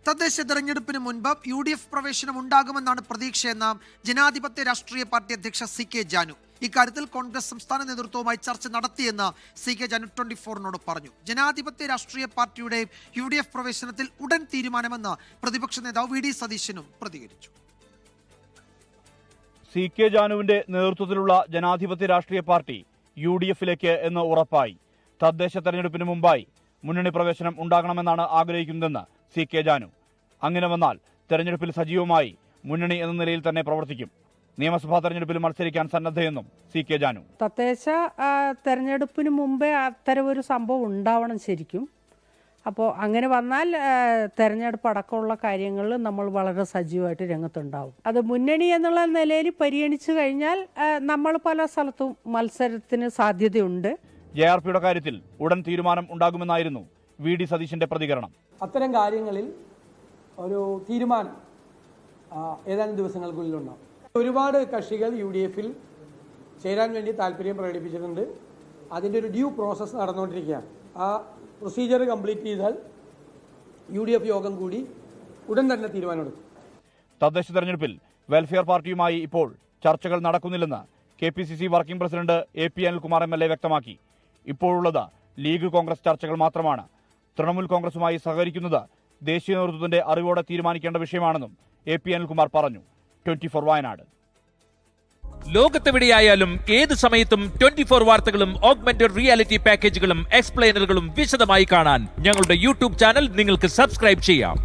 തദ്ദേശ തെരഞ്ഞെടുപ്പിന് മുൻപ് UDF പ്രവേശനം ഉണ്ടാകുമെന്നാണ് പ്രതീക്ഷയെന്ന് ജനാധിപത്യ രാഷ്ട്രീയ പാർട്ടി അധ്യക്ഷ CK ജാനു. ഇക്കാര്യത്തിൽ കോൺഗ്രസ് സംസ്ഥാന നേതൃത്വവുമായി ചർച്ച നടത്തിയെന്ന് CK ജാനു 24നോട് പറഞ്ഞു. ജനാധിപത്യ രാഷ്ട്രീയ പാർട്ടിയുടെ UDF പ്രവേശനത്തിൽ ഉടൻ തീരുമാനമെന്ന് പ്രതിപക്ഷ നേതാവ് VD സതീശനും പ്രതികരിച്ചു. CK ജാനുവിന്റെ നേതൃത്വത്തിലുള്ള ജനാധിപത്യ രാഷ്ട്രീയ പാർട്ടി UDFിലേക്ക് എന്ന് ഉറപ്പായി. തദ്ദേശ തെരഞ്ഞെടുപ്പിന് മുമ്പായി മുന്നണി പ്രവേശനം ഉണ്ടാകണമെന്നാണ് ആഗ്രഹിക്കുന്നതെന്ന് CK ജാനു. അങ്ങനെ വന്നാൽ തെരഞ്ഞെടുപ്പിൽ സജീവമായി മുന്നണി എന്ന നിലയിൽ തന്നെ പ്രവർത്തിക്കും. നിയമസഭാ തെരഞ്ഞെടുപ്പിൽ മത്സരിക്കാൻ സന്നദ്ധയെന്നും CK ജാനു. തദ്ദേശ തെരഞ്ഞെടുപ്പിന് മുമ്പേ അത്തരമൊരു സംഭവം ഉണ്ടാവണം ശരിക്കും. അപ്പോൾ അങ്ങനെ വന്നാൽ തെരഞ്ഞെടുപ്പ് അടക്കമുള്ള കാര്യങ്ങളിൽ നമ്മൾ വളരെ സജീവമായിട്ട് രംഗത്തുണ്ടാവും. അത് മുന്നണി എന്നുള്ള നിലയിൽ പരിഗണിച്ചു കഴിഞ്ഞാൽ നമ്മൾ പല സ്ഥലത്തും മത്സരത്തിന് സാധ്യതയുണ്ട്. JRPയുടെ കാര്യത്തിൽ ഉടൻ തീരുമാനം ഉണ്ടാകുമെന്നായിരുന്നു VD സതീശന്റെ പ്രതികരണം. അത്തരം കാര്യങ്ങളിൽ ഒരു തീരുമാനം ഏതാനും ദിവസങ്ങൾക്കുള്ളിലുണ്ടാകും. ഒരുപാട് കക്ഷികൾ UDFിൽ ചേരാൻ വേണ്ടി താല്പര്യം പ്രകടിപ്പിച്ചിട്ടുണ്ട്. അതിൻ്റെ ഒരു ഡ്യൂ പ്രോസസ്സ് നടന്നുകൊണ്ടിരിക്കുകയാണ്. ആ പ്രൊസീജിയർ കംപ്ലീറ്റ് ചെയ്താൽ UDF യോഗം കൂടി ഉടൻ തന്നെ തീരുമാനമെടുക്കും. തദ്ദേശ തെരഞ്ഞെടുപ്പിൽ വെൽഫെയർ പാർട്ടിയുമായി ഇപ്പോൾ ചർച്ചകൾ നടക്കുന്നില്ലെന്ന് KPCC working president AP Anilkumar MLA വ്യക്തമാക്കി. ഇപ്പോഴുള്ളത് ലീഗ് കോൺഗ്രസ് ചർച്ചകൾ മാത്രമാണ്. തൃണമൂൽ കോൺഗ്രസുമായി സഹകരിക്കുന്നത് ദേശീയ നേതൃത്വത്തിന്റെ അറിവോടെ തീരുമാനിക്കേണ്ട വിഷയമാണെന്നും AP അനിൽകുമാർ പറഞ്ഞു. 24 വയനാട്. ലോകത്തെവിടെയായാലും ഏത് സമയത്തും 24 വാർത്തകളും ഓഗ്മെന്റഡ് റിയാലിറ്റി പാക്കേജുകളും എക്സ്പ്ലെയിനറുകളും വിശദമായി കാണാൻ ഞങ്ങളുടെ YouTube ചാനൽ നിങ്ങൾക്ക് സബ്സ്ക്രൈബ് ചെയ്യാം.